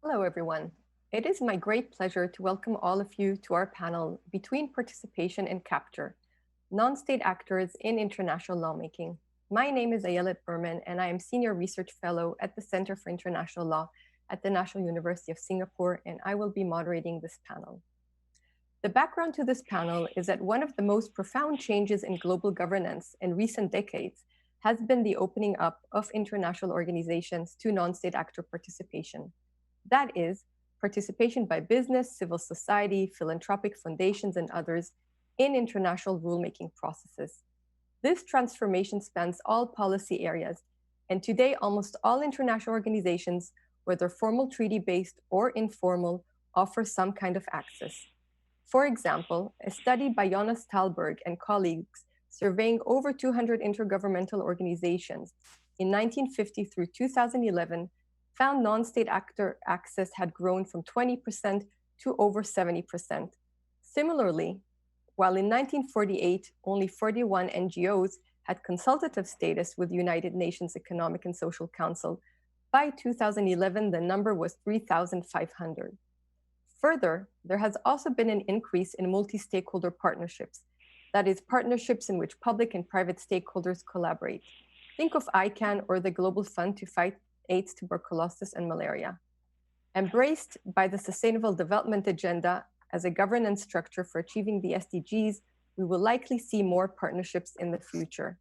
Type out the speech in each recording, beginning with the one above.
Hello, everyone. It is my great pleasure to welcome all of you to our panel, Between Participation and Capture, Non-State Actors in International Lawmaking. My name is Ayelet Berman, and I am Senior Research Fellow at the Center for International Law at the National University of Singapore, and I will be moderating this panel. The background to this panel is that one of the most profound changes in global governance in recent decades has been the opening up of international organizations to non-state actor participation. That is, participation by business, civil society, philanthropic foundations, and others in international rulemaking processes. This transformation spans all policy areas, and today almost all international organizations, whether formal treaty-based or informal, offer some kind of access. For example, a study by Jonas Thalberg and colleagues surveying over 200 intergovernmental organizations in 1950 through 2011 found non-state actor access had grown from 20% to over 70%. Similarly, while in 1948, only 41 NGOs had consultative status with the United Nations Economic and Social Council, by 2011, the number was 3,500. Further, there has also been an increase in multi-stakeholder partnerships, that is, partnerships in which public and private stakeholders collaborate. Think of ICANN or the Global Fund to fight AIDS, tuberculosis, and malaria. Embraced by the Sustainable Development Agenda as a governance structure for achieving the SDGs, we will likely see more partnerships in the future.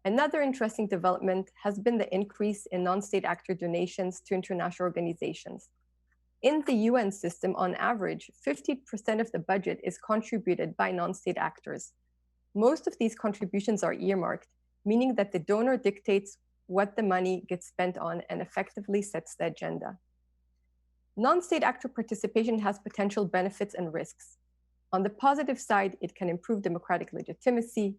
Another interesting development has been the increase in non-state actor donations to international organizations. In the UN system, on average, 50% of the budget is contributed by non-state actors. Most of these contributions are earmarked, meaning that the donor dictates what the money gets spent on and effectively sets the agenda. Non-state actor participation has potential benefits and risks. On the positive side, it can improve democratic legitimacy.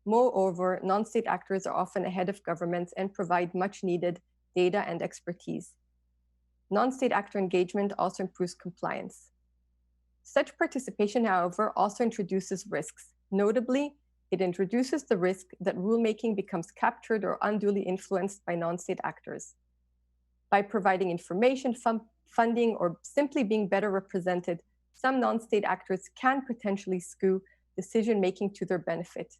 Moreover, non-state actors are often ahead of governments and provide much needed data and expertise. Non-state actor engagement also improves compliance. Such participation, however, also introduces risks. Notably, it introduces the risk that rulemaking becomes captured or unduly influenced by non-state actors. By providing information, funding, or simply being better represented, some non-state actors can potentially skew decision-making to their benefit.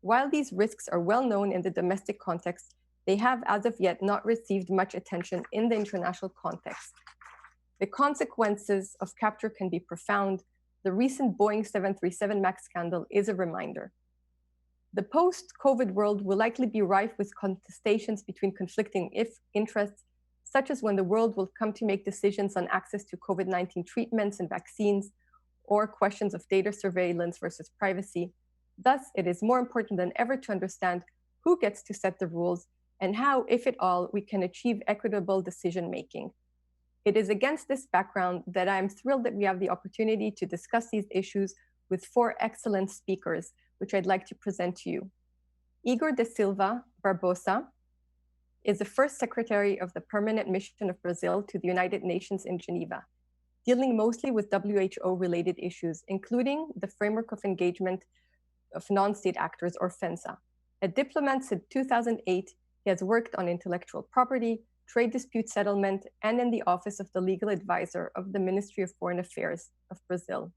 While these risks are well known in the domestic context, they have as of yet not received much attention in the international context. The consequences of capture can be profound. The recent Boeing 737 MAX scandal is a reminder. The post-COVID world will likely be rife with contestations between conflicting interests, such as when the world will come to make decisions on access to COVID-19 treatments and vaccines, or questions of data surveillance versus privacy. Thus, it is more important than ever to understand who gets to set the rules and how, if at all, we can achieve equitable decision-making. It is against this background that I am thrilled that we have the opportunity to discuss these issues with four excellent speakers, which I'd like to present to you. Igor da Silva Barbosa is the first Secretary of the Permanent Mission of Brazil to the United Nations in Geneva, dealing mostly with WHO-related issues, including the Framework of Engagement of Non-State Actors, or FENSA. A diplomat since 2008, he has worked on intellectual property, trade dispute settlement, and in the Office of the Legal Advisor of the Ministry of Foreign Affairs of Brazil.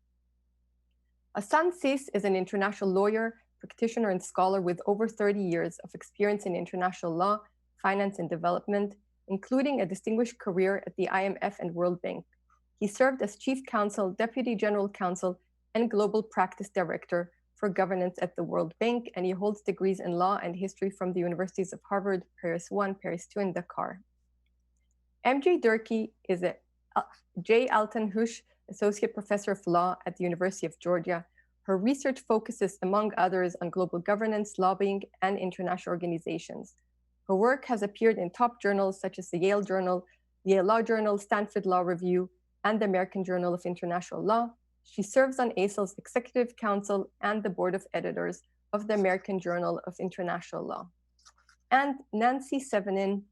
Hassan Sis is an international lawyer, practitioner, and scholar with over 30 years of experience in international law, finance, and development, including a distinguished career at the IMF and World Bank. He served as Chief Counsel, Deputy General Counsel, and Global Practice Director for Governance at the World Bank, and he holds degrees in law and history from the universities of Harvard, Paris I, Paris II, and Dakar. MJ Durkee is a J. Alton Hush Associate Professor of Law at the University of Georgia. Her research focuses, among others, on global governance, lobbying, and international organizations. Her work has appeared in top journals such as the Yale Journal, Yale Law Journal, Stanford Law Review, and the American Journal of International Law. She serves on ASIL's Executive Council and the Board of Editors of the American Journal of International Law. And Nancy Sevenin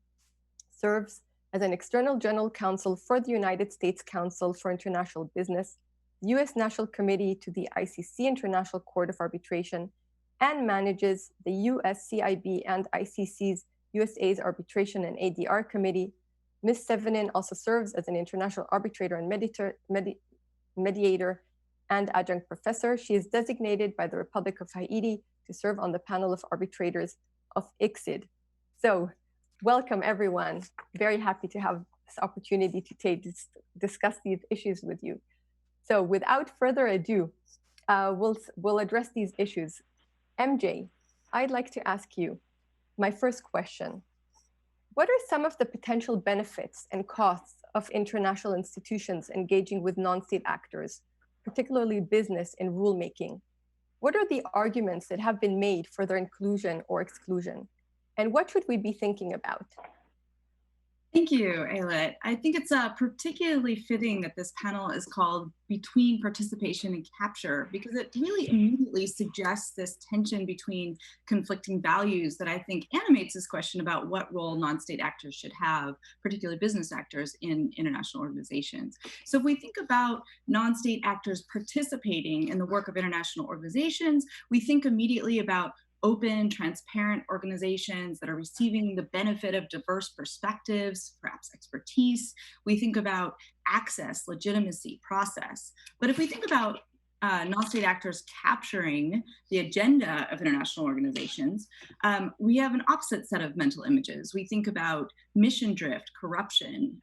serves as an External General Counsel for the United States Council for International Business, the U.S. National Committee to the ICC International Court of Arbitration, and manages the USCIB and ICC's USA's Arbitration and ADR Committee, Ms. Sevenin also serves as an international arbitrator and mediator and adjunct professor. She is designated by the Republic of Haiti to serve on the panel of arbitrators of ICSID. So, welcome everyone. Very happy to have this opportunity to discuss these issues with you. So, without further ado, we'll address these issues. MJ, I'd like to ask you my first question. What are some of the potential benefits and costs of international institutions engaging with non-state actors, particularly business in rulemaking? What are the arguments that have been made for their inclusion or exclusion? And what should we be thinking about? Thank you, Ayelet. I think it's particularly fitting that this panel is called Between Participation and Capture, because it really immediately suggests this tension between conflicting values that I think animates this question about what role non-state actors should have, particularly business actors in international organizations. So if we think about non-state actors participating in the work of international organizations, we think immediately about open, transparent organizations that are receiving the benefit of diverse perspectives, perhaps expertise. We think about access, legitimacy, process. But if we think about non-state actors capturing the agenda of international organizations, we have an opposite set of mental images. We think about mission drift, corruption,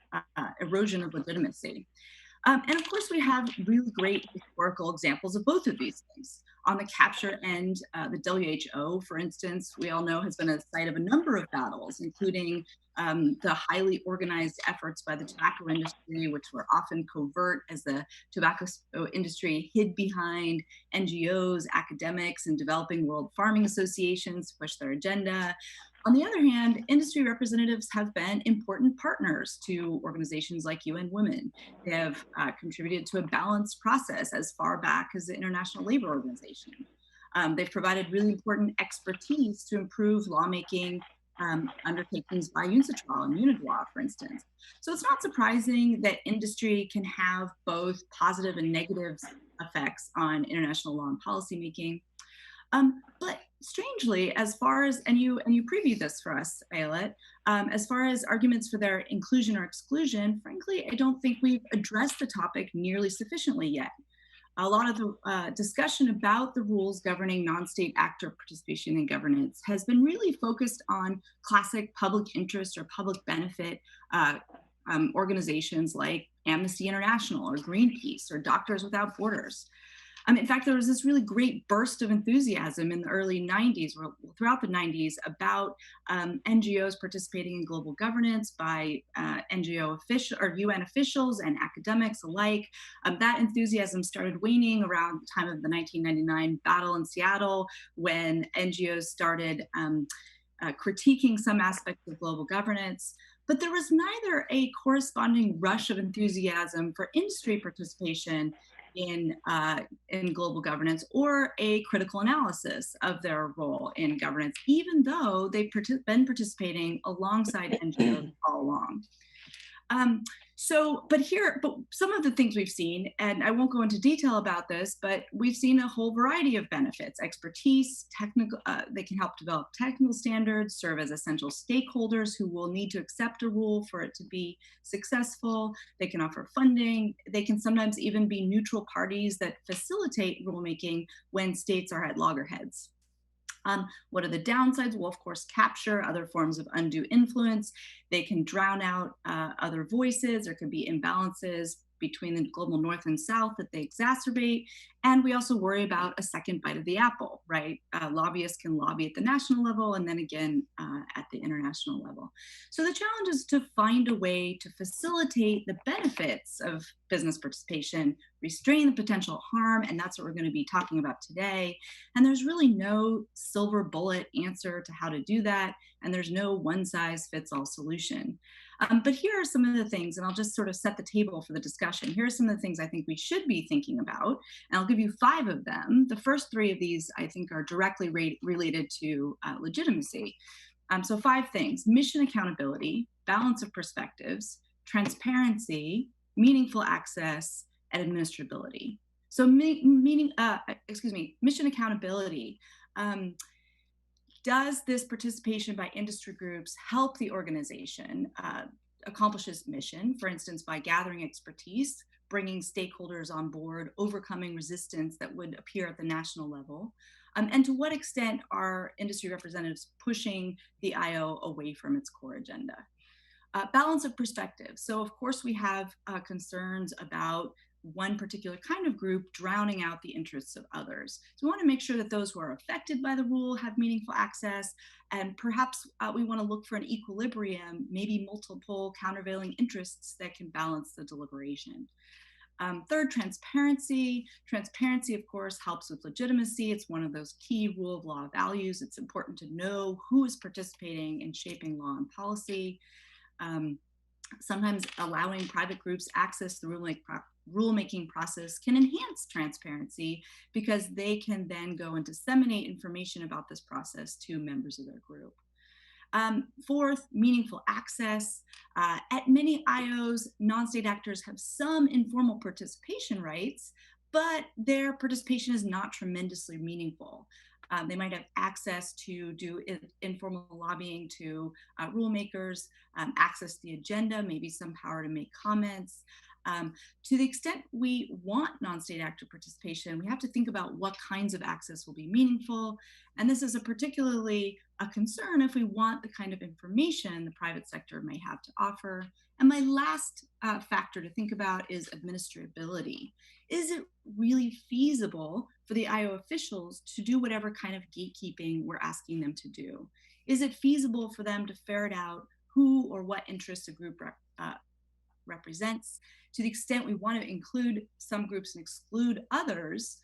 erosion of legitimacy. And of course, we have really great historical examples of both of these things. On the capture end, the WHO, for instance, we all know has been a site of a number of battles, including the highly organized efforts by the tobacco industry, which were often covert as the tobacco industry hid behind NGOs, academics, and developing world farming associations to push their agenda. On the other hand, industry representatives have been important partners to organizations like UN Women. They have contributed to a balanced process as far back as the International Labor Organization. They've provided really important expertise to improve lawmaking undertakings by UNCITRAL and UNIDROIT, for instance. So it's not surprising that industry can have both positive and negative effects on international law and policymaking. But strangely, as far as, and you previewed this for us, Ayelet, as far as arguments for their inclusion or exclusion, frankly, I don't think we've addressed the topic nearly sufficiently yet. A lot of the discussion about the rules governing non-state actor participation in governance has been really focused on classic public interest or public benefit organizations like Amnesty International or Greenpeace or Doctors Without Borders. In fact, there was this really great burst of enthusiasm in the early 90s, or throughout the 90s, about NGOs participating in global governance by NGO official or UN officials and academics alike. That enthusiasm started waning around the time of the 1999 battle in Seattle, when NGOs started critiquing some aspects of global governance. But there was neither a corresponding rush of enthusiasm for industry participation in global governance or a critical analysis of their role in governance, even though they've been participating alongside NGOs all along. But some of the things we've seen, and I won't go into detail about this, but we've seen a whole variety of benefits: expertise, technical, they can help develop technical standards, serve as essential stakeholders who will need to accept a rule for it to be successful. They can offer funding. They can sometimes even be neutral parties that facilitate rulemaking when states are at loggerheads. What are the downsides? Well, of course, capture, other forms of undue influence. They can drown out other voices. There could be imbalances between the global north and south that they exacerbate. And we also worry about a second bite of the apple, right? Lobbyists can lobby at the national level and then again at the international level. So the challenge is to find a way to facilitate the benefits of business participation, restrain the potential harm, and that's what we're going to be talking about today. And there's really no silver bullet answer to how to do that, and there's no one-size-fits-all solution. But here are some of the things, and I'll just sort of set the table for the discussion. Here are some of the things I think we should be thinking about, and I'll give you 5 of them. The first 3 of these, I think, are directly related to legitimacy. So 5 things: mission accountability, balance of perspectives, transparency, meaningful access, and administrability. So mission accountability. Does this participation by industry groups help the organization accomplish its mission, for instance, by gathering expertise, bringing stakeholders on board, overcoming resistance that would appear at the national level? And to what extent are industry representatives pushing the IO away from its core agenda? Balance of perspective. So, of course, we have concerns about one particular kind of group drowning out the interests of others. So we want to make sure that those who are affected by the rule have meaningful access, and perhaps we want to look for an equilibrium, maybe multiple countervailing interests that can balance the deliberation. Third, transparency. Transparency, of course, helps with legitimacy. It's one of those key rule of law values. It's important to know who is participating in shaping law and policy. Um, Sometimes allowing private groups access to the rulemaking process can enhance transparency because they can then go and disseminate information about this process to members of their group. Fourth, meaningful access. At many IOs, non-state actors have some informal participation rights, but their participation is not tremendously meaningful. They might have access to do informal lobbying to rulemakers, access to the agenda, maybe some power to make comments. To the extent we want non-state actor participation, we have to think about what kinds of access will be meaningful. And this is a particularly a concern if we want the kind of information the private sector may have to offer. And my last factor to think about is administrability. Is it really feasible for the IO officials to do whatever kind of gatekeeping we're asking them to do? Is it feasible for them to ferret out who or what interests a group represents? To the extent we want to include some groups and exclude others,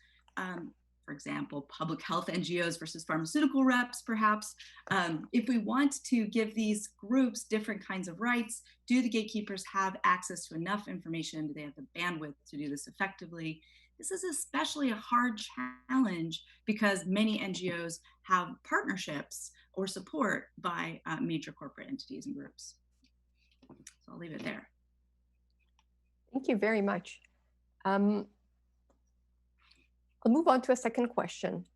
for example, public health NGOs versus pharmaceutical reps, perhaps. If we want to give these groups different kinds of rights, do the gatekeepers have access to enough information? Do they have the bandwidth to do this effectively? This is especially a hard challenge because many NGOs have partnerships or support by major corporate entities and groups. So I'll leave it there. Thank you very much. I'll move on to a second question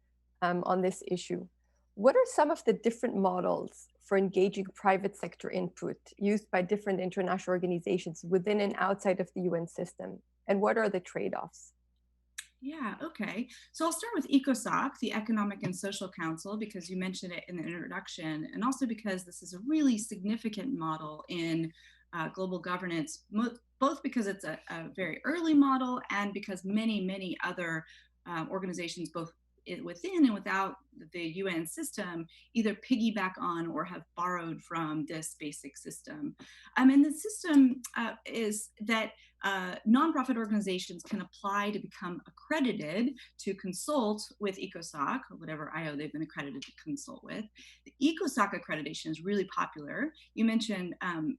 on this issue. What are some of the different models for engaging private sector input used by different international organizations within and outside of the UN system? And what are the trade-offs? Yeah, okay. So I'll start with Ecosoc, the Economic and Social Council, because you mentioned it in the introduction, and also because this is a really significant model in global governance, both because it's a very early model and because many other organizations, both within and without the UN system, either piggyback on or have borrowed from this basic system. And the system is that nonprofit organizations can apply to become accredited to consult with Ecosoc, or whatever IO they've been accredited to consult with. The Ecosoc accreditation is really popular. You mentioned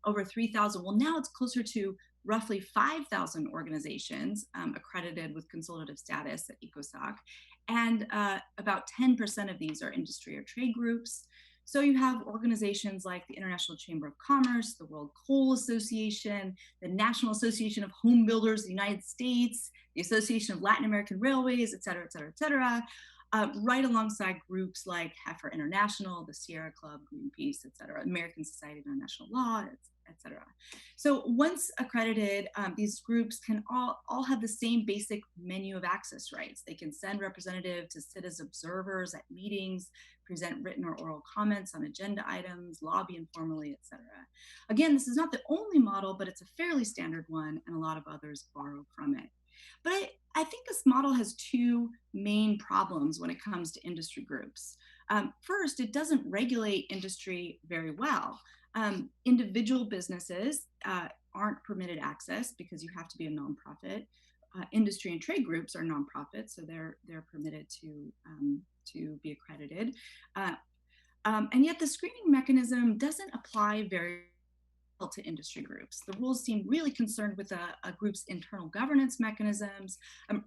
over 3,000. Well, now it's closer to roughly 5,000 organizations accredited with consultative status at Ecosoc. And about 10% of these are industry or trade groups. So you have organizations like the International Chamber of Commerce, the World Coal Association, the National Association of Home Builders of the United States, the Association of Latin American Railways, et cetera, et cetera, et cetera, right alongside groups like Heifer International, the Sierra Club, Greenpeace, et cetera, American Society of International Law, et cetera. So once accredited, these groups can all have the same basic menu of access rights. They can send representatives to sit as observers at meetings, present written or oral comments on agenda items, lobby informally, et cetera. Again, this is not the only model, but it's a fairly standard one, and a lot of others borrow from it. But I think this model has two main problems when it comes to industry groups. First, it doesn't regulate industry very well. Individual businesses aren't permitted access because you have to be a nonprofit. Industry and trade groups are nonprofits, so they're permitted to be accredited. And yet the screening mechanism doesn't apply very well to industry groups. The rules seem really concerned with a group's internal governance mechanisms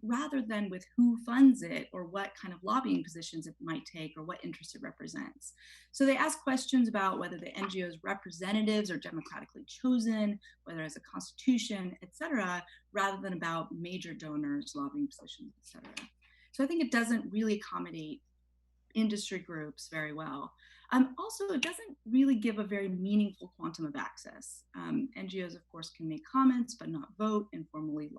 rather than with who funds it or what kind of lobbying positions it might take or what interests it represents. So they ask questions about whether the NGO's representatives are democratically chosen, whether it has a constitution, et cetera, rather than about major donors, lobbying positions, et cetera. So I think it doesn't really accommodate industry groups very well. Also, it doesn't really give a very meaningful quantum of access. NGOs, of course, can make comments, but not vote, informally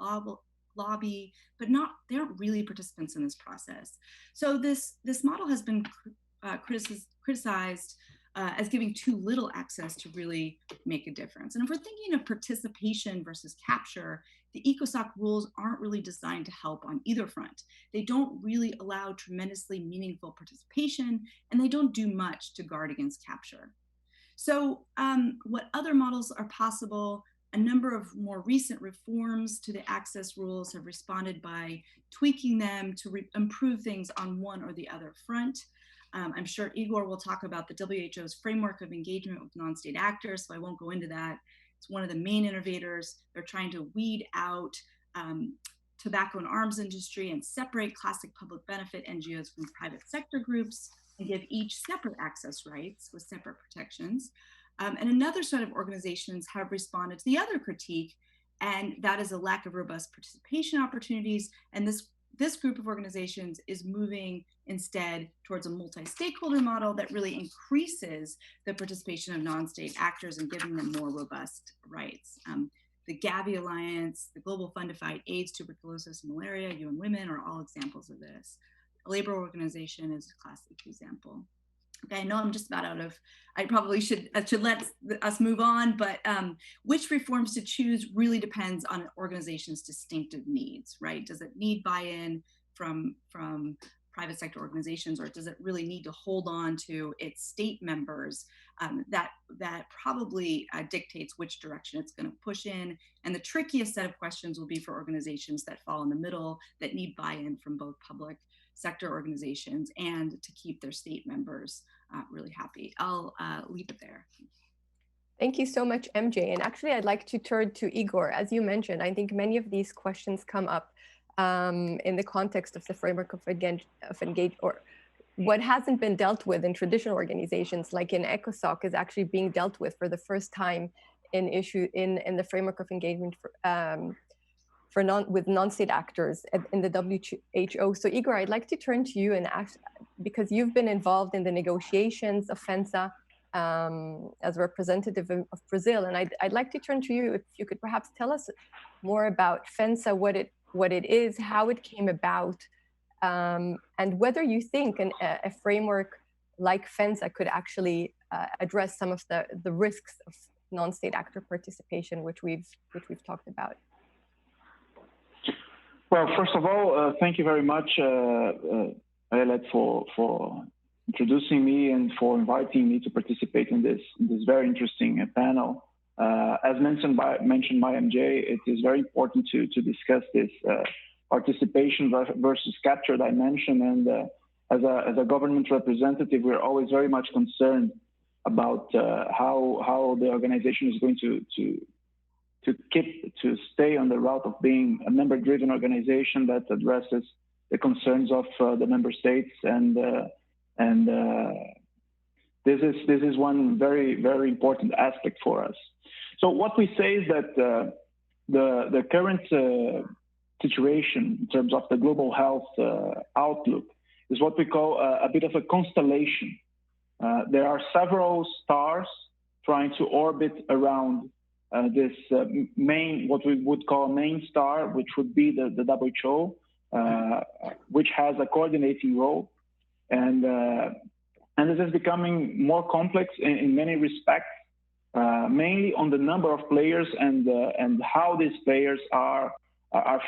lobby, but they aren't really participants in this process. So this model has been criticized as giving too little access to really make a difference. And if we're thinking of participation versus capture, the Ecosoc rules aren't really designed to help on either front. They don't really allow tremendously meaningful participation, and they don't do much to guard against capture. So what other models are possible? A number of more recent reforms to the access rules have responded by tweaking them to improve things on one or the other front. I'm sure Igor will talk about the WHO's framework of engagement with non-state actors, so I won't go into that. It's one of the main innovators. They're trying to weed out tobacco and arms industry and separate classic public benefit NGOs from private sector groups and give each separate access rights with separate protections. And another set of organizations have responded to the other critique, and that is a lack of robust participation opportunities. And this group of organizations is moving instead towards a multi-stakeholder model that really increases the participation of non-state actors and giving them more robust rights. The Gavi Alliance, the Global Fund to Fight AIDS, Tuberculosis, and Malaria, UN Women are all examples of this. A labor organization is a classic example. Okay, I know I'm just about out of, I probably should let us move on, but which reforms to choose really depends on an organization's distinctive needs, right? Does it need buy-in from private sector organizations, or does it really need to hold on to its state members? That probably dictates which direction it's going to push in. And the trickiest set of questions will be for organizations that fall in the middle, that need buy-in from both public sector organizations and to keep their state members really happy. I'll leave it there. Thank you so much, MJ. And actually, I'd like to turn to Igor. As you mentioned, I think many of these questions come up in the context of the framework of engage, or what hasn't been dealt with in traditional organizations, like in Ecosoc, is actually being dealt with for the first time in the framework of engagement with non-state actors in the WHO. So Igor, I'd like to turn to you and ask, because you've been involved in the negotiations of FENSA as a representative of Brazil, and I'd like to turn to you if you could perhaps tell us more about FENSA, what it is, how it came about, and whether you think a framework like FENSA could actually address some of the risks of non-state actor participation, which we've talked about. Well, first of all, thank you very much, Ayelet, for introducing me and for inviting me to participate in this very interesting panel. As mentioned by MJ, it is very important to discuss this participation versus capture dimension. And as a government representative, we're always very much concerned about how the organization is going to stay on the route of being a member-driven organization that addresses the concerns of the member states, and this is one very, very important aspect for us. So what we say is that the current situation in terms of the global health outlook is what we call a bit of a constellation. There are several stars trying to orbit around this what we would call a main star, which would be the WHO, which has a coordinating role, and this is becoming more complex in many respects, mainly on the number of players and how these players are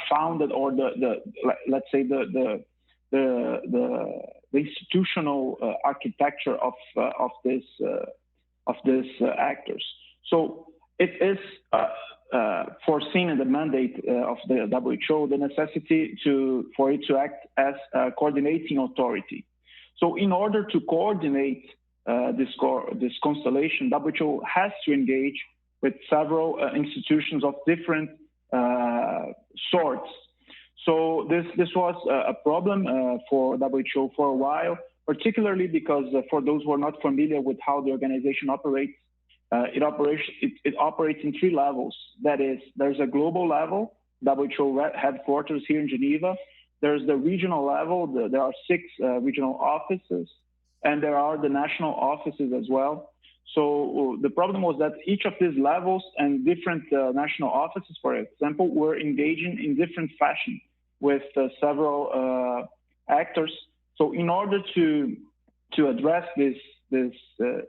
founded, or let's say the institutional architecture of this actors. So it is foreseen in the mandate of the WHO the necessity for it to act as a coordinating authority. So in order to coordinate this constellation, WHO has to engage with several institutions of different sorts. So this was a problem for WHO for a while, particularly because for those who are not familiar with how the organization operates, it operates in three levels. That is, there's a global level, WHO headquarters here in Geneva. There's the regional level. There are 6 regional offices. and there are the national offices as well. So the problem was that each of these levels and different national offices, for example, were engaging in different fashion with several actors. So in order to address this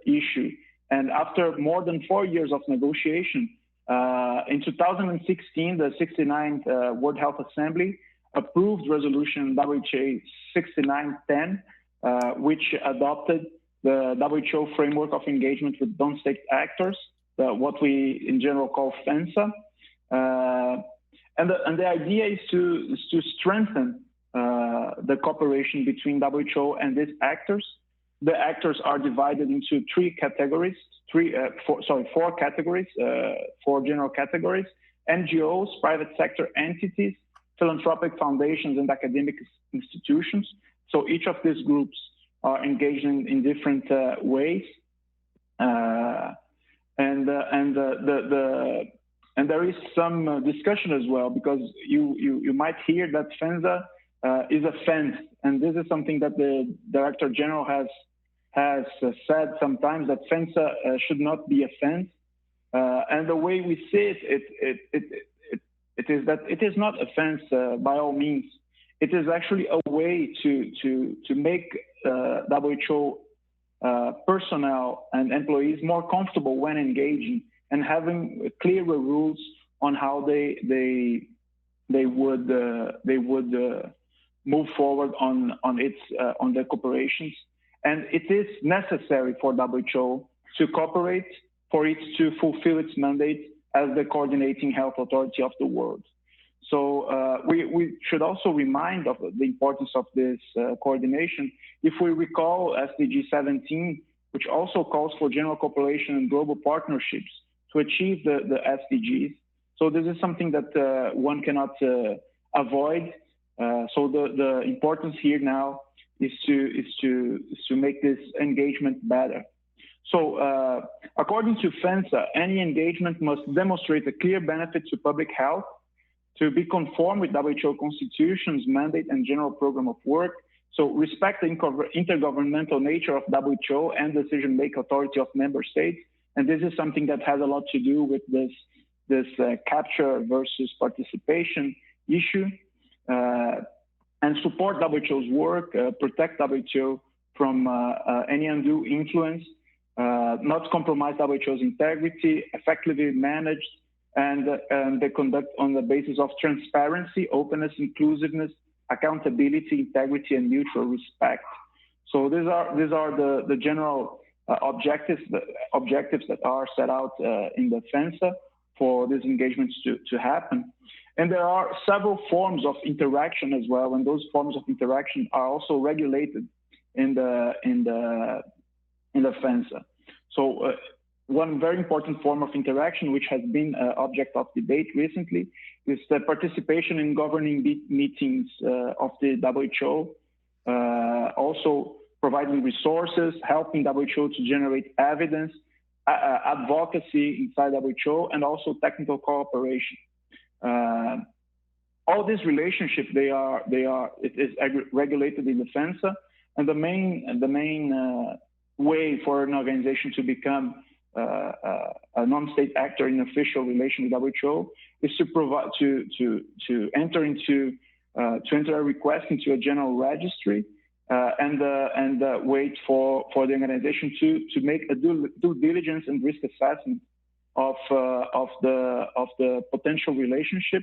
issue, and after more than 4 years of negotiation, in 2016, the 69th World Health Assembly approved resolution WHA 6910, which adopted the WHO framework of engagement with non-state actors, what we in general call FENSA. And the idea is to strengthen the cooperation between WHO and these actors. The actors are divided into four categories, four general categories: NGOs, private sector entities, philanthropic foundations, and academic institutions. So each of these groups are engaged in different ways, and there is some discussion as well, because you might hear that FENSA is a fence, and this is something that the Director General has said sometimes, that FENSA should not be a fence, and the way we see it is that it is not a fence by all means. It is actually a way to make WHO personnel and employees more comfortable when engaging, and having clearer rules on how they would move forward on their corporations. And it is necessary for WHO to cooperate for it to fulfill its mandate as the coordinating health authority of the world. So we should also remind of the importance of this coordination. If we recall SDG 17, which also calls for general cooperation and global partnerships to achieve the SDGs. So this is something that one cannot avoid. So the importance here now is to make this engagement better. So according to FENSA, any engagement must demonstrate a clear benefit to public health, to be conform with WHO Constitution's mandate and general program of work. So respect the intergovernmental nature of WHO and decision-making authority of member states. And this is something that has a lot to do with this capture versus participation issue. And support WHO's work, protect WHO from any undue influence, not compromise WHO's integrity, effectively managed, and they conduct on the basis of transparency, openness, inclusiveness, accountability, integrity, and mutual respect. So these are the general objectives that are set out in the FENSA for these engagements to happen. And there are several forms of interaction as well, and those forms of interaction are also regulated in the FENSA. So one very important form of interaction, which has been object of debate recently, is the participation in governing meetings of the WHO, also providing resources, helping WHO to generate evidence, advocacy inside WHO, and also technical cooperation. All these relationships, it is regulated in the FENSA, and the main way for an organization to become a non-state actor in official relation with WHO is to provide to enter a request into a general registry, and wait for the organization to make a due diligence and risk assessment of the potential relationship,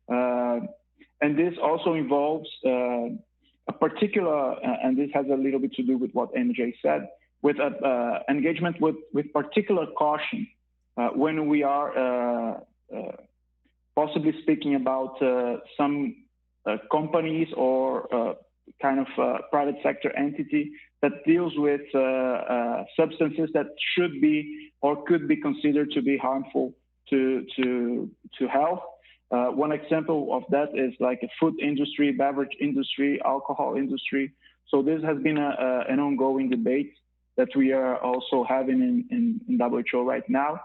and this also involves a particular, and this has a little bit to do with what MJ said, with engagement with particular caution when we are possibly speaking about some companies or kind of private sector entity that deals with substances that should be or could be considered to be harmful to health. One example of that is like a food industry, beverage industry, alcohol industry. So this has been an ongoing debate that we are also having in WHO right now.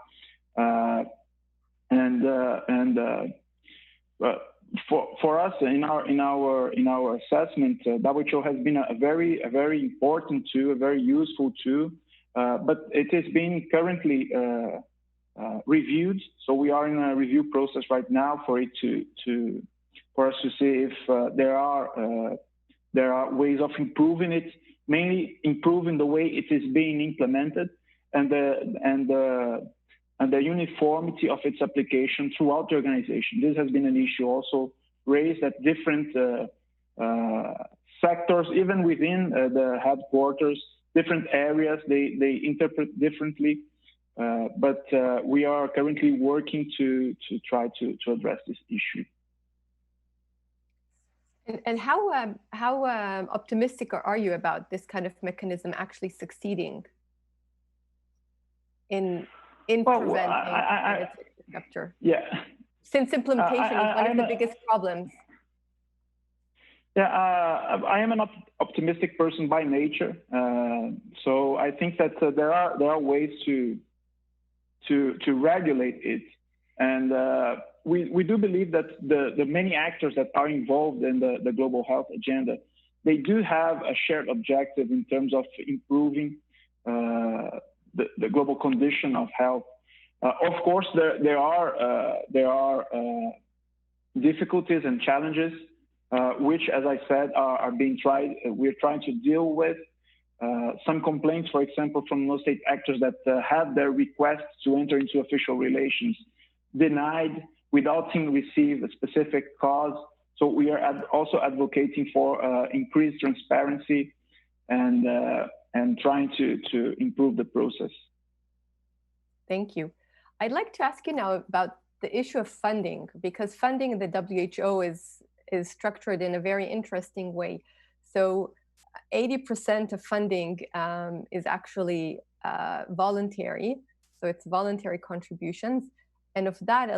for us in our assessment, WHO has been a very important tool, a very useful tool, but it is being currently reviewed. So we are in a review process right now for it for us to see if there are ways of improving it, mainly improving the way it is being implemented and the uniformity of its application throughout the organization. This has been an issue also raised at different sectors, even within the headquarters, different areas, they interpret differently. But we are currently working to try to address this issue. And how optimistic are you about this kind of mechanism actually succeeding in preventing capture? Yeah. Since implementation is one of the biggest problems. Yeah, I am an optimistic person by nature, so I think that there are ways to regulate it, and we do believe that the many actors that are involved in the global health agenda, they do have a shared objective in terms of improving the global condition of health. Of course, there are difficulties and challenges, which, as I said, are being tried. We're trying to deal with some complaints, for example, from no-state actors that had their requests to enter into official relations denied without seeing receive a specific cause. So we are also advocating for increased transparency and trying to improve the process. Thank you. I'd like to ask you now about the issue of funding, because funding in the WHO is structured in a very interesting way. So 80% of funding is actually voluntary. So it's voluntary contributions. And of that,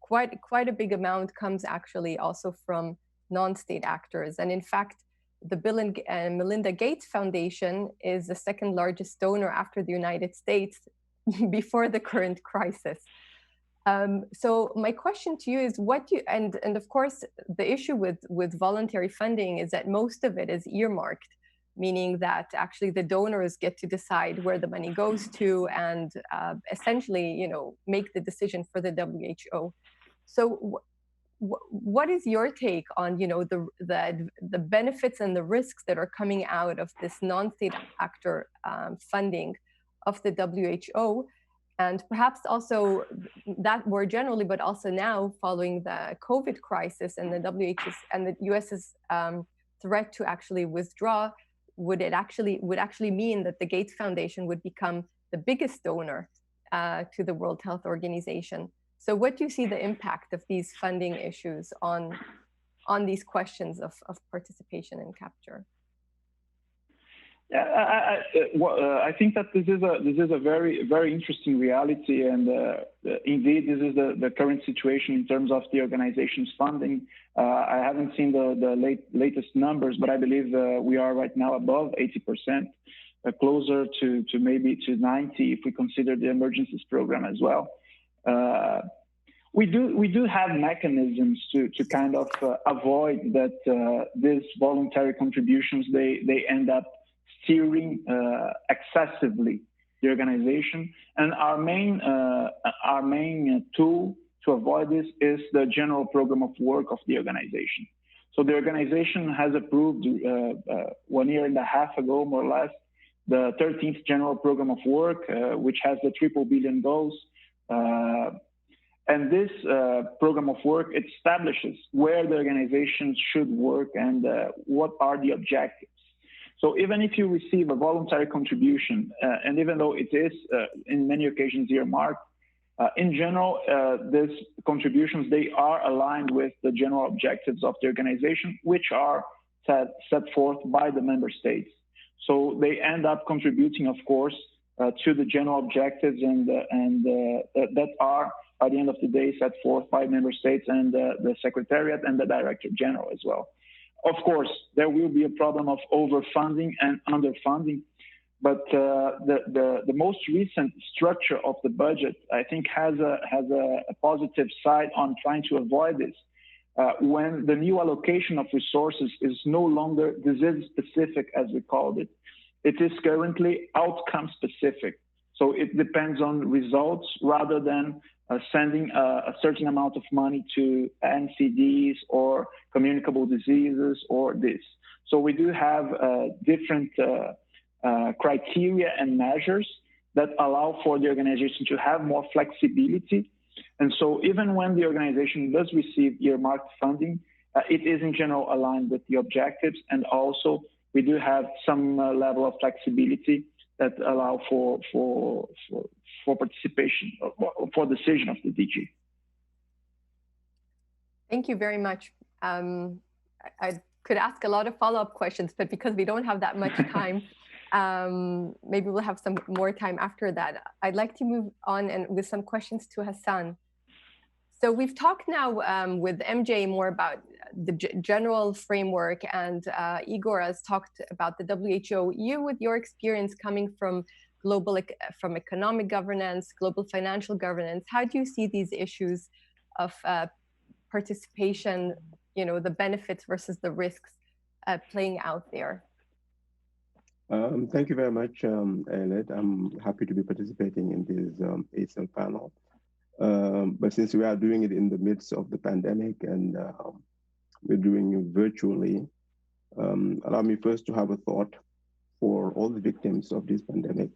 quite a big amount comes actually also from non-state actors. And in fact, the Bill and Melinda Gates Foundation is the second largest donor after the United States before the current crisis. So my question to you is, and of course, the issue with voluntary funding is that most of it is earmarked, meaning that actually the donors get to decide where the money goes to and essentially, make the decision for the WHO. So what is your take on, the benefits and the risks that are coming out of this non-state actor funding of the WHO? And perhaps also that more generally, but also now following the COVID crisis and the WHO's and the US's threat to actually withdraw, would actually mean that the Gates Foundation would become the biggest donor to the World Health Organization. So what do you see the impact of these funding issues on these questions of participation and capture? Yeah, I think that this is a very interesting reality, and indeed this is the current situation in terms of the organization's funding. I haven't seen the latest numbers, but I believe we are right now above 80%, closer to maybe to 90 if we consider the emergencies program as well. We do have mechanisms to kind of avoid that these voluntary contributions they end up steering excessively the organization, and our main tool to avoid this is the general program of work of the organization. So the organization has approved 1.5 years ago, more or less, the 13th general program of work, which has the 3 billion goals. And this program of work, it establishes where the organization should work and what are the objectives. So even if you receive a voluntary contribution, and even though it is in many occasions earmarked, in general, these contributions, they are aligned with the general objectives of the organization, which are set forth by the member states. So they end up contributing, of course, to the general objectives and that are, at the end of the day, set forth by member states and the Secretariat and the Director General as well. Of course, there will be a problem of overfunding and underfunding, But the most recent structure of the budget, I think, has a positive side on trying to avoid this. When the new allocation of resources is no longer disease specific, as we called it, it is currently outcome specific. So it depends on results rather than sending a certain amount of money to NCDs or communicable diseases or this. So we do have different criteria and measures that allow for the organization to have more flexibility. And so even when the organization does receive earmarked funding, it is in general aligned with the objectives. And also we do have some level of flexibility that allow for participation, for decision of the DG. Thank you very much. I could ask a lot of follow-up questions, but because we don't have that much time, maybe we'll have some more time after that. I'd like to move on and with some questions to Hassan. So we've talked now with MJ more about the general framework, and Igor has talked about the WHO. You, with your experience coming from from economic governance, global financial governance, how do you see these issues of participation, the benefits versus the risks playing out there? Thank you very much, Ayelet. I'm happy to be participating in this ASIL panel. But since we are doing it in the midst of the pandemic and we're doing it virtually, allow me first to have a thought for all the victims of this pandemic,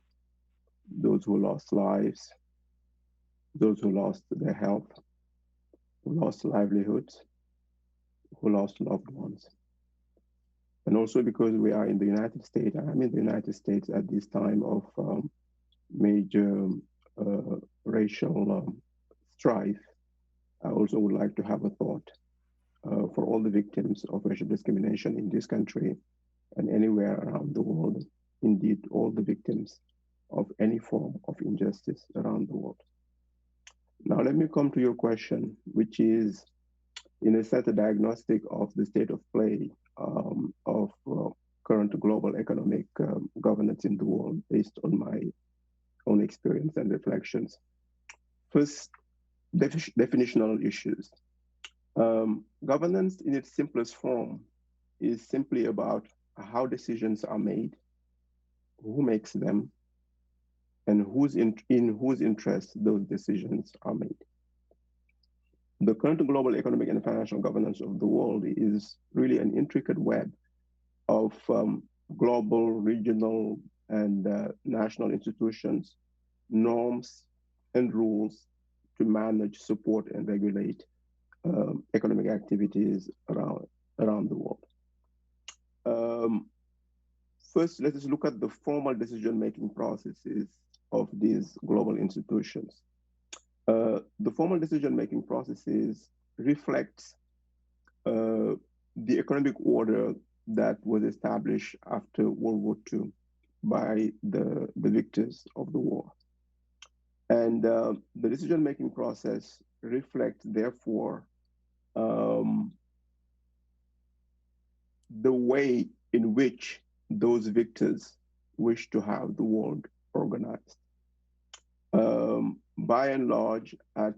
those who lost lives, those who lost their health, who lost livelihoods, who lost loved ones. And also because we are in the United States, I'm in the United States at this time of major racial strife, I also would like to have a thought for all the victims of racial discrimination in this country and anywhere around the world, indeed all the victims of any form of injustice around the world. Now let me come to your question, which is in a sense a diagnostic of the state of play of current global economic governance in the world based on my own experience and reflections. First, definitional issues. Governance in its simplest form is simply about how decisions are made, who makes them, and in whose interest those decisions are made. The current global economic and financial governance of the world is really an intricate web of global, regional, and national institutions, norms, and rules to manage, support, and regulate economic activities around the world. First, let us look at the formal decision-making processes of these global institutions. The formal decision-making processes reflects the economic order that was established after World War II by the victors of the war. And the decision-making process reflects, therefore, the way in which those victors wish to have the world organized. By and large, at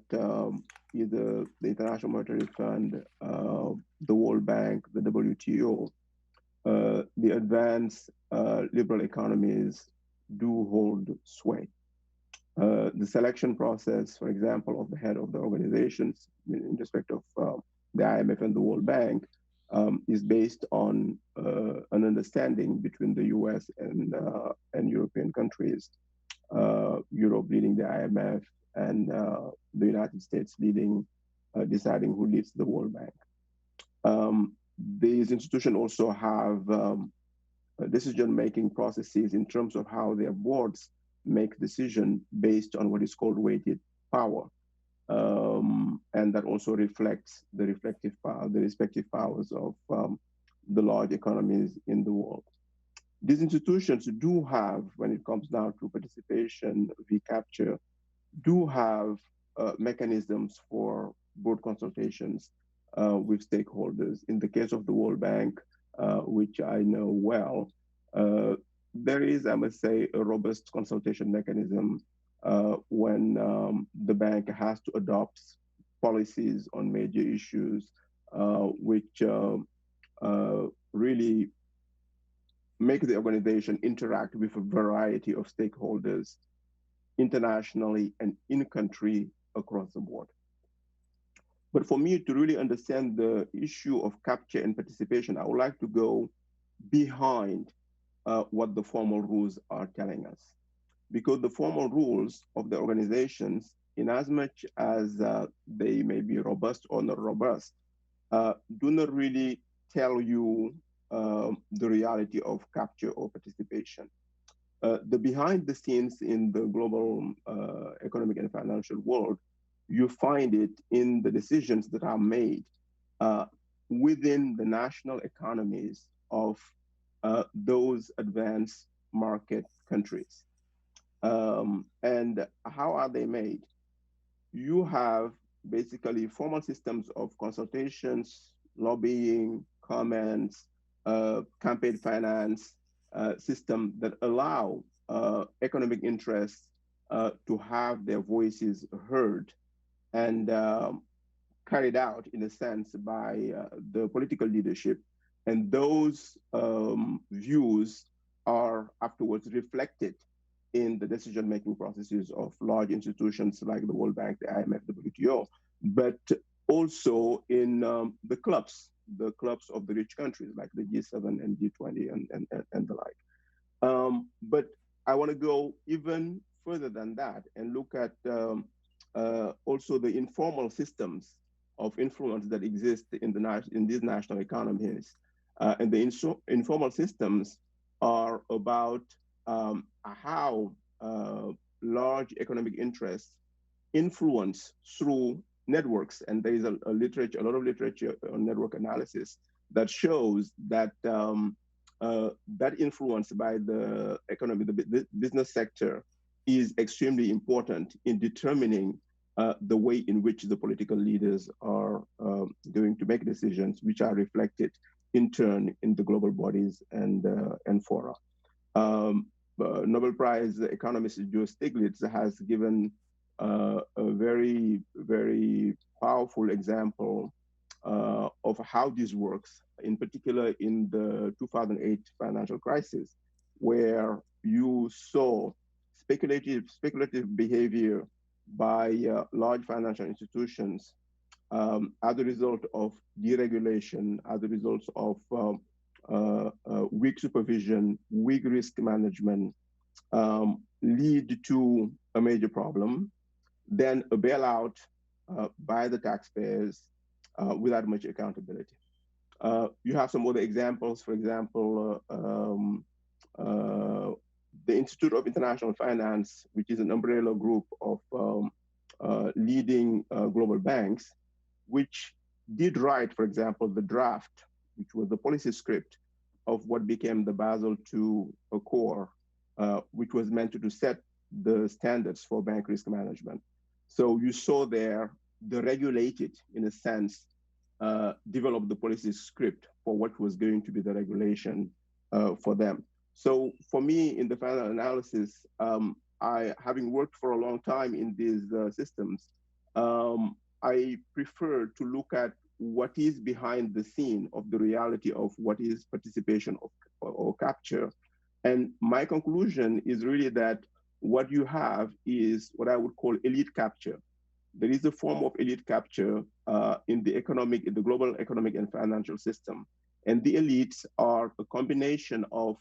either the International Monetary Fund, the World Bank, the WTO, the advanced liberal economies do hold sway. The selection process, for example, of the head of the organizations in respect of the IMF and the World Bank is based on an understanding between the US and European countries, Europe leading the IMF and the United States deciding who leads the World Bank. These institutions also have decision-making processes in terms of how their boards make decisions based on what is called weighted power. And that also reflects the respective powers of the large economies in the world. These institutions do have, when it comes down to participation, recapture, do have mechanisms for broad consultations with stakeholders. In the case of the World Bank, which I know well, there is, I must say, a robust consultation mechanism when the bank has to adopt policies on major issues, which really make the organization interact with a variety of stakeholders internationally and in country across the board. But for me to really understand the issue of capture and participation, I would like to go behind what the formal rules are telling us. Because the formal rules of the organizations, in as much as they may be robust or not robust, do not really tell you the reality of capture or participation. The behind the scenes in the global economic and financial world, you find it in the decisions that are made uh, within the national economies of those advanced market countries. And how are they made? You have basically formal systems of consultations, lobbying, comments, campaign finance system that allow economic interests to have their voices heard and carried out in a sense by the political leadership. And those views are afterwards reflected in the decision-making processes of large institutions like the World Bank, the IMF, the WTO, but also in the clubs of the rich countries like the G7 and G20 and the like. But I want to go even further than that and look at also the informal systems of influence that exist in these national economies. And the informal systems are about how large economic interests influence through networks. And there is a lot of literature on network analysis that shows that that influence by the economy, the business sector, is extremely important in determining the way in which the political leaders are going to make decisions, which are reflected in turn in the global bodies and fora. Nobel Prize economist Joe Stiglitz has given a very, very powerful example of how this works, in particular in the 2008 financial crisis, where you saw speculative behavior by large financial institutions as a result of deregulation, as a result of weak supervision, weak risk management, lead to a major problem, then a bailout by the taxpayers without much accountability. You have some other examples, for example, the Institute of International Finance, which is an umbrella group of leading global banks, which did write, for example, the draft, which was the policy script of what became the Basel II Accord, which was meant to set the standards for bank risk management. So you saw there the regulated, in a sense, develop the policy script for what was going to be the regulation for them. So for me, in the final analysis, having worked for a long time in these systems, I prefer to look at what is behind the scene of the reality of what is participation or capture. And my conclusion is really that what you have is what I would call elite capture. There is a form of elite capture in the global economic and financial system. And the elites are a combination of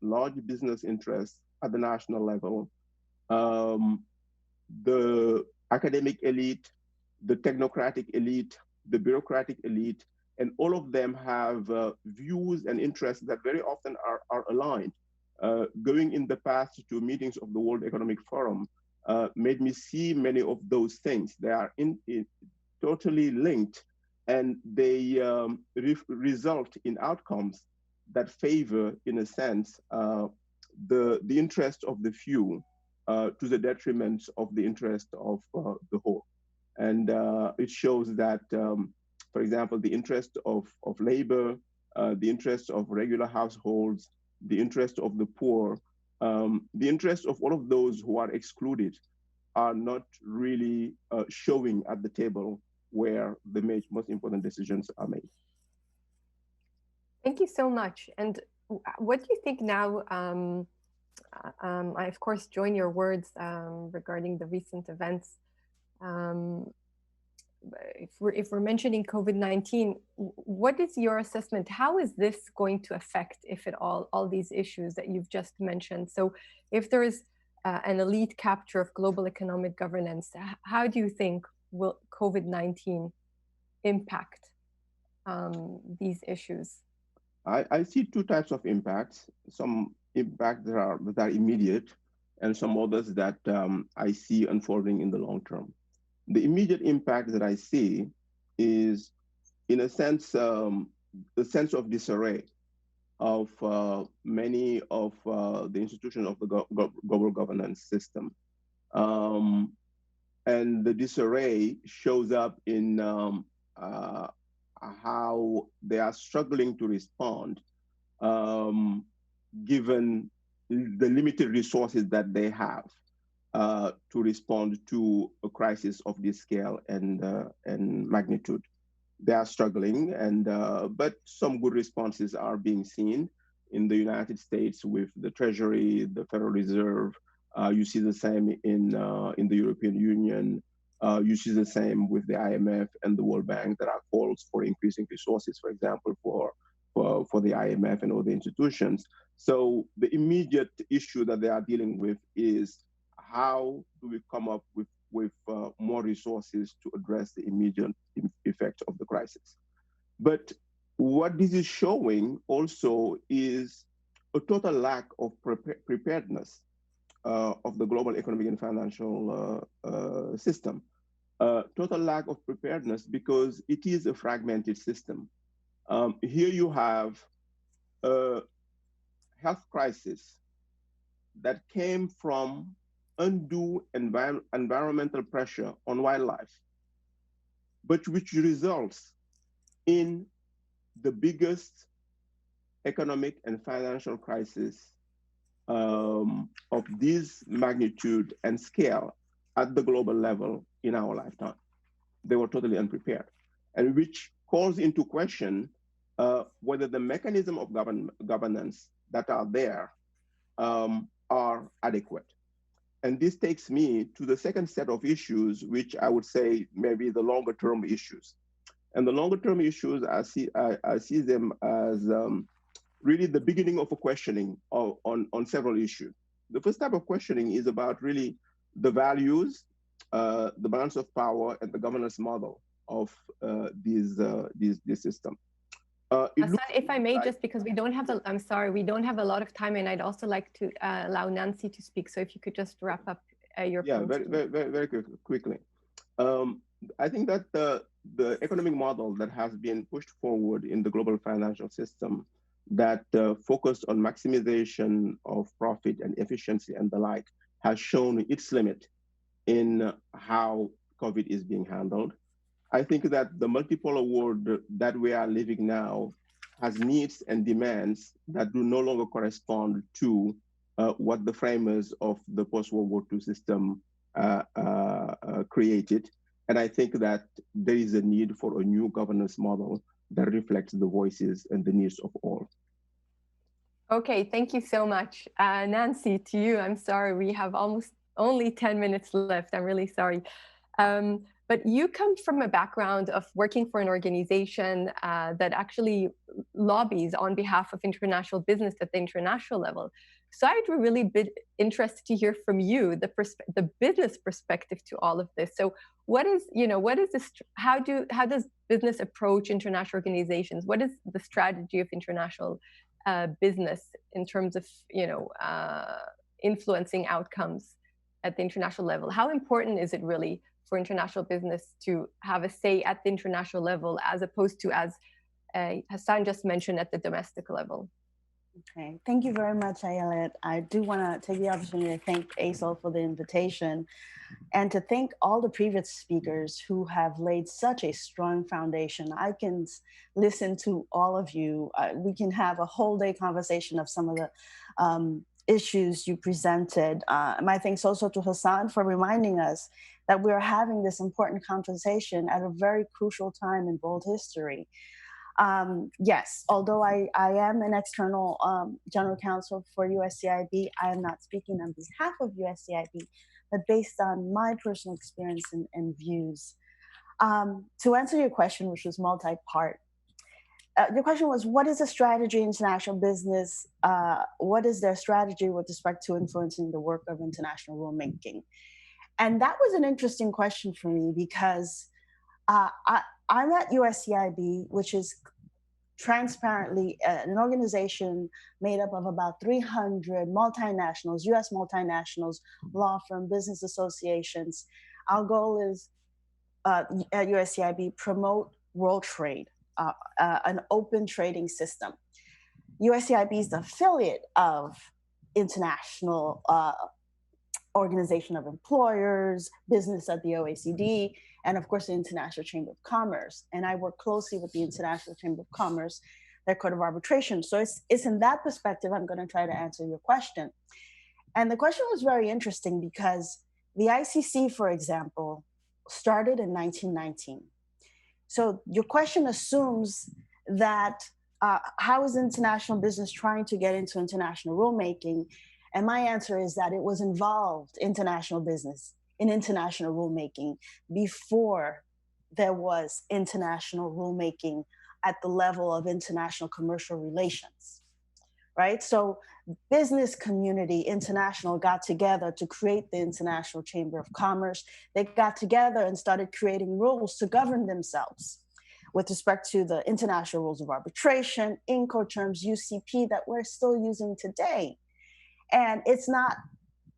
large business interests at the national level, the academic elite, the technocratic elite, the bureaucratic elite, and all of them have views and interests that very often are aligned. Going in the past to meetings of the World Economic Forum made me see many of those things. They are totally linked, and they result in outcomes that favor, in a sense, the interest of the few to the detriment of the interest of the whole. And it shows that, for example, the interest of labor, the interest of regular households, the interest of the poor, the interest of all of those who are excluded are not really showing at the table where the most important decisions are made. Thank you so much. And what do you think now? I, of course, join your words regarding the recent events. Um, if we're mentioning COVID-19, what is your assessment? How is this going to affect, if at all these issues that you've just mentioned? So if there is an elite capture of global economic governance, how do you think will COVID-19 impact these issues? I see two types of impacts. Some impacts that are immediate, and some others that I see unfolding in the long term. The immediate impact that I see is, in a sense, the sense of disarray of many of the institutions of the global governance system. And the disarray shows up in how they are struggling to respond, given the limited resources that they have to respond to a crisis of this scale and magnitude. They are struggling, but some good responses are being seen in the United States with the Treasury, the Federal Reserve. You see the same in the European Union. You see the same with the IMF and the World Bank. There are calls for increasing resources, for example, for the IMF and other institutions. So the immediate issue that they are dealing with is, how do we come up with more resources to address the immediate effects of the crisis? But what this is showing also is a total lack of preparedness of the global economic and financial system. Total lack of preparedness because it is a fragmented system. Here you have a health crisis that came from undue environmental pressure on wildlife, but which results in the biggest economic and financial crisis of this magnitude and scale at the global level in our lifetime. They were totally unprepared, and which calls into question whether the mechanism of governance that are there are adequate. And this takes me to the second set of issues, which I would say maybe the longer term issues. And the longer term issues, I see them as really the beginning of a questioning on several issues. The first type of questioning is about really the values, the balance of power, and the governance model of this system. Hassan, if I may, just because we don't have I'm sorry, we don't have a lot of time, and I'd also like to allow Nancy to speak. So if you could just wrap up your point. Yeah, very quickly. I think that the economic model that has been pushed forward in the global financial system that focused on maximization of profit and efficiency and the like has shown its limit in how COVID is being handled. I think that the multipolar world that we are living now has needs and demands that do no longer correspond to what the framers of the post-World War II system created. And I think that there is a need for a new governance model that reflects the voices and the needs of all. Okay, thank you so much. Nancy, to you, I'm sorry, we have almost only 10 minutes left. I'm really sorry. But you come from a background of working for an organization that actually lobbies on behalf of international business at the international level. So I'd really be interested to hear from you the business perspective to all of this. So what is this? How does business approach international organizations? What is the strategy of international business in terms of influencing outcomes at the international level? How important is it really for international business to have a say at the international level, as opposed to, as Hassan just mentioned, at the domestic level? Okay, thank you very much, Ayelet. I do want to take the opportunity to thank ASOL for the invitation and to thank all the previous speakers who have laid such a strong foundation. I can listen to all of you. We can have a whole day conversation of some of the issues you presented. My thanks also to Hassan for reminding us that we're having this important conversation at a very crucial time in world history. Yes, although I am an external general counsel for USCIB, I am not speaking on behalf of USCIB, but based on my personal experience and views. To answer your question, which was multi-part, your question was, what is the strategy in international business? What is their strategy with respect to influencing the work of international rulemaking? And that was an interesting question for me because I'm at USCIB, which is transparently an organization made up of about 300 multinationals, US multinationals, law firm, business associations. Our goal is at USCIB promote world trade, an open trading system. USCIB is the affiliate of international Organization of Employers, business at the OECD, and of course the International Chamber of Commerce. And I work closely with the International Chamber of Commerce, their Court of Arbitration. So it's in that perspective I'm going to try to answer your question. And the question was very interesting because the ICC, for example, started in 1919. So your question assumes that how is international business trying to get into international rulemaking? And my answer is that it was involved international business in international rulemaking before there was international rulemaking at the level of international commercial relations, right? So business community international got together to create the International Chamber of Commerce. They got together and started creating rules to govern themselves with respect to the international rules of arbitration, Incoterms, UCP that we're still using today. And it's not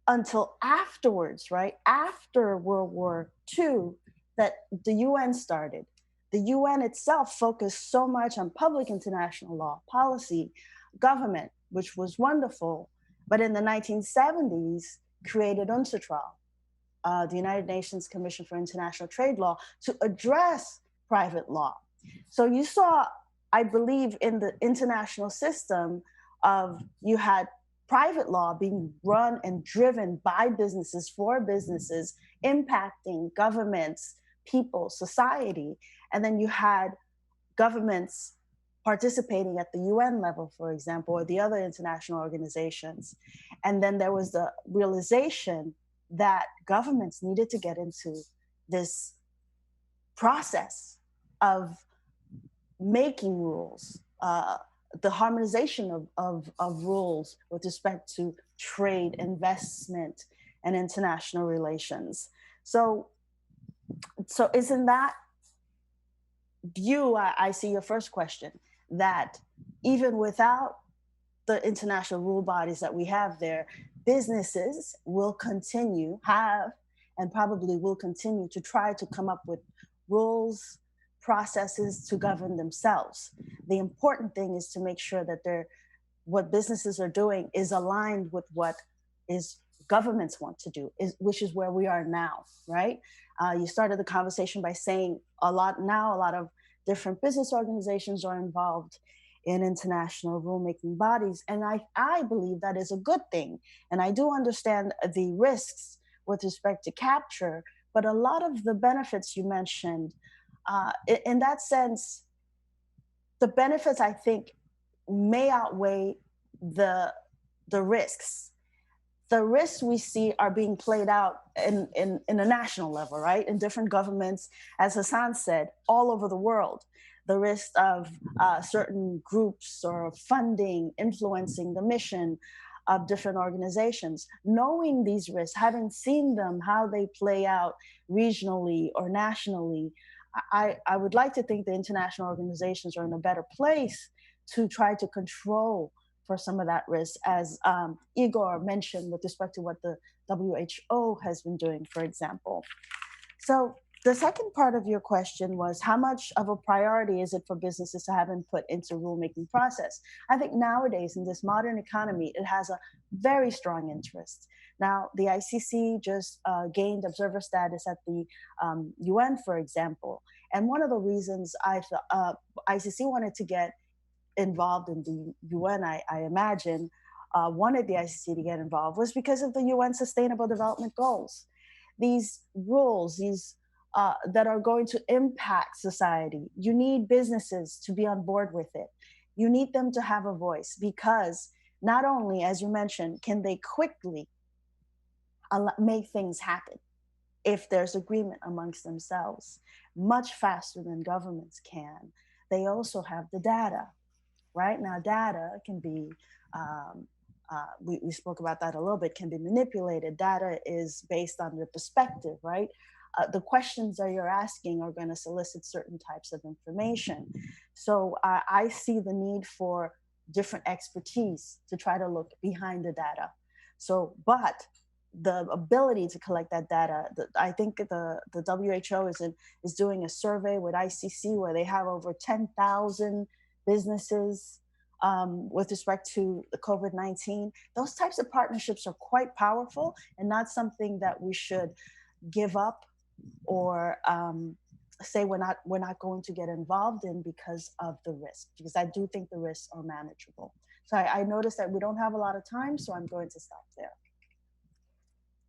until afterwards, right, after World War II, that the UN started. The UN itself focused so much on public international law, policy, government, which was wonderful, but in the 1970s created UNCITRAL, the United Nations Commission for International Trade Law, to address private law. So you saw, I believe, in the international system of you had private law being run and driven by businesses for businesses, impacting governments, people, society. And then you had governments participating at the UN level, for example, or the other international organizations. And then there was the realization that governments needed to get into this process of making rules, the harmonization of rules with respect to trade, investment, and international relations. So it's in that view, I see your first question, that even without the international rule bodies that we have there, businesses will continue, have, and probably will continue to try to come up with rules, processes to govern themselves. The important thing is to make sure that what businesses are doing is aligned with what is governments want to do, which is where we are now, right? You started the conversation by saying a lot of different business organizations are involved in international rulemaking bodies. And I believe that is a good thing. And I do understand the risks with respect to capture, but a lot of the benefits you mentioned, in that sense, the benefits I think may outweigh the risks. The risks we see are being played out in a national level, right? In different governments, as Hassan said, all over the world. The risk of certain groups or funding, influencing the mission of different organizations. Knowing these risks, having seen them, how they play out regionally or nationally, I would like to think the international organizations are in a better place to try to control for some of that risk, as Igor mentioned with respect to what the WHO has been doing, for example. So The second part of your question was how much of a priority is it for businesses to have input into rulemaking process? I think nowadays in this modern economy, it has a very strong interest. Now, the ICC just gained observer status at the UN, for example. And one of the reasons ICC wanted to get involved in the UN, I imagine, wanted the ICC to get involved was because of the UN Sustainable Development Goals. These rules, that are going to impact society, you need businesses to be on board with it. You need them to have a voice because not only, as you mentioned, can they quickly make things happen if there's agreement amongst themselves, much faster than governments can. They also have the data. Right now, data can be, we spoke about that a little bit, can be manipulated. Data is based on your perspective, right? The questions that you're asking are going to solicit certain types of information. So I see the need for different expertise to try to look behind the data. So, but the ability to collect that data, I think the WHO is doing a survey with ICC where they have over 10,000 businesses with respect to the COVID-19. Those types of partnerships are quite powerful and not something that we should give up or say we're not going to get involved in because of the risk, because I do think the risks are manageable. So I noticed that we don't have a lot of time, so I'm going to stop there.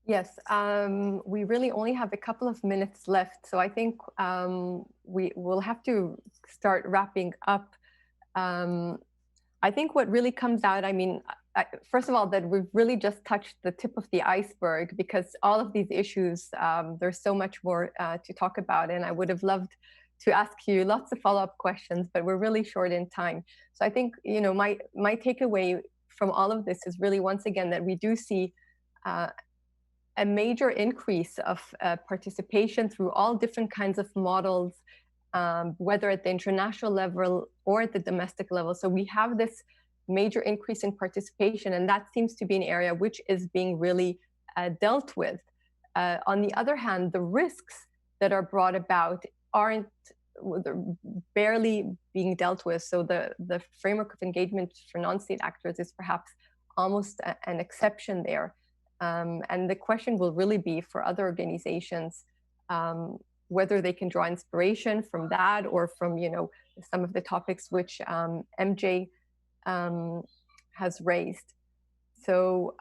Yes, we really only have a couple of minutes left, so I think we will have to start wrapping up. I think what really comes out, I mean, first of all, that we've really just touched the tip of the iceberg, because all of these issues, there's so much more to talk about, and I would have loved to ask you lots of follow-up questions, but we're really short in time. So I think, you know, my takeaway from all of this is really, once again, that we do see a major increase of participation through all different kinds of models, whether at the international level or at the domestic level. So we have this major increase in participation, and that seems to be an area which is being really dealt with. On the other hand, the risks that are brought about aren't barely being dealt with. So the framework of engagement for non-state actors is perhaps almost an exception there. And the question will really be for other organizations, whether they can draw inspiration from that or from, you know, some of the topics which MJ has raised. So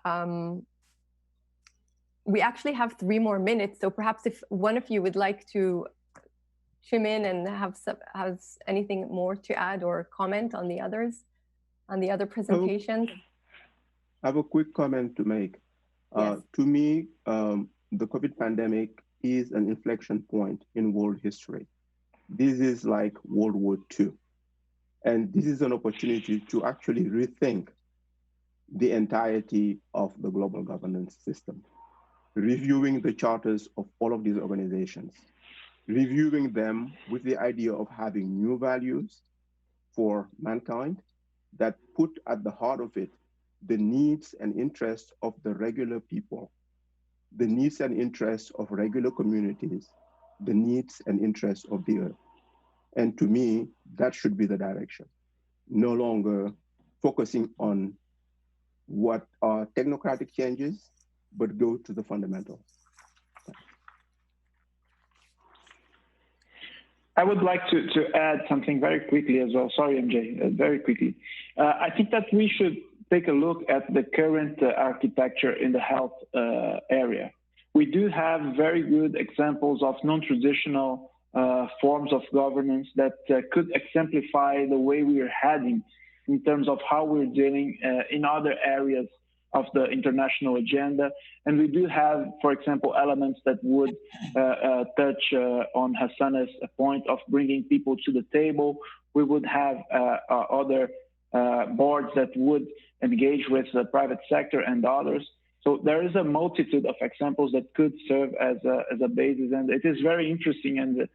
we actually have 3 more minutes. So perhaps if one of you would like to chime in and has anything more to add or comment on the others, on the other presentations. I have a quick comment to make. Yes. To me, the COVID pandemic is an inflection point in world history. This is like World War II. And this is an opportunity to actually rethink the entirety of the global governance system, reviewing the charters of all of these organizations, reviewing them with the idea of having new values for mankind that put at the heart of it the needs and interests of the regular people, the needs and interests of regular communities, the needs and interests of the earth. And to me, that should be the direction. No longer focusing on what are technocratic changes, but go to the fundamentals. I would like to add something very quickly as well. Sorry, MJ, very quickly. I think that we should take a look at the current architecture in the health area. We do have very good examples of non-traditional forms of governance that could exemplify the way we are heading in terms of how we're dealing in other areas of the international agenda. And we do have, for example, elements that would touch on Hassana's point of bringing people to the table. We would have other boards that would engage with the private sector and others. So there is a multitude of examples that could serve as a basis, and it is very interesting and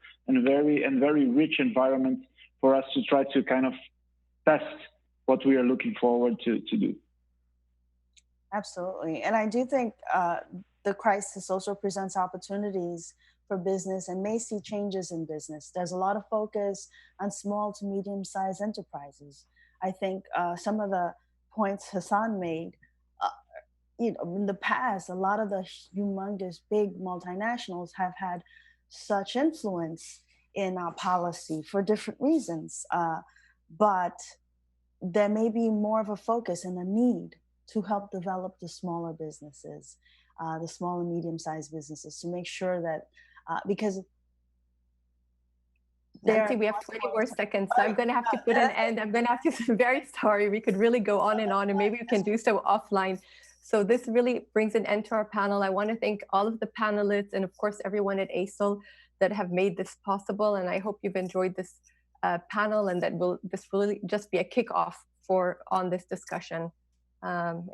very rich environment for us to try to kind of test what we are looking forward to do. Absolutely. And I do think the crisis also presents opportunities for business and may see changes in business. There's a lot of focus on small to medium-sized enterprises. I think some of the points Hassan made, in the past, a lot of the humongous big multinationals have had such influence in our policy for different reasons. But there may be more of a focus and a need to help develop the smaller businesses, the small and medium-sized businesses, to make sure that, because Nancy, we have 20 more seconds, so I'm going to have to put an end. I'm going to have to, very sorry, we could really go on, and maybe we can do so offline. So this really brings an end to our panel. I want to thank all of the panelists and of course everyone at ASOL that have made this possible. And I hope you've enjoyed this panel, and that this will really just be a kickoff on this discussion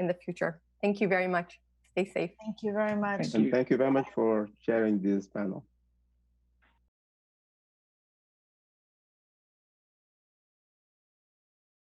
in the future. Thank you very much. Stay safe. Thank you very much. And thank you very much for sharing this panel.